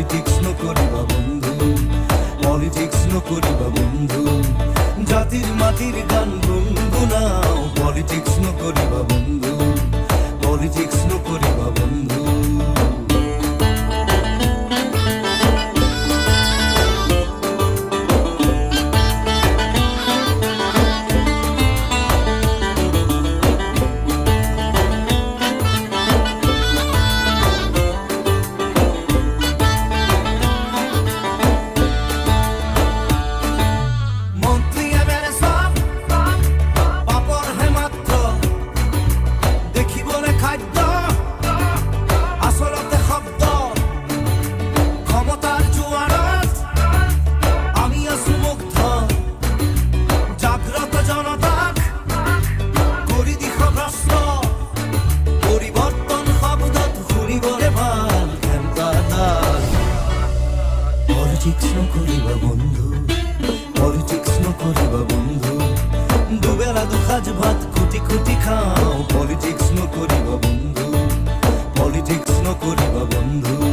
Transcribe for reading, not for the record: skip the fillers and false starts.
Politics নকরিবা বন্ধু, politics নকরিবা বন্ধু। জাতির মাটির গান গুনগুনাও, পলিটিক্স নকরিবা বন্ধু, পলিটিক্স নকরিবা বন্ধু। পলিটিক্স নকরিবা বন্ধু, পলিটিক্স নকরিবা বন্ধু। দুবেলা দুখাজ ভাত খুঁটি খুঁটি খাও, পলিটিক্স নকরিবা বন্ধু, পলিটিক্স নকরিবা বন্ধু।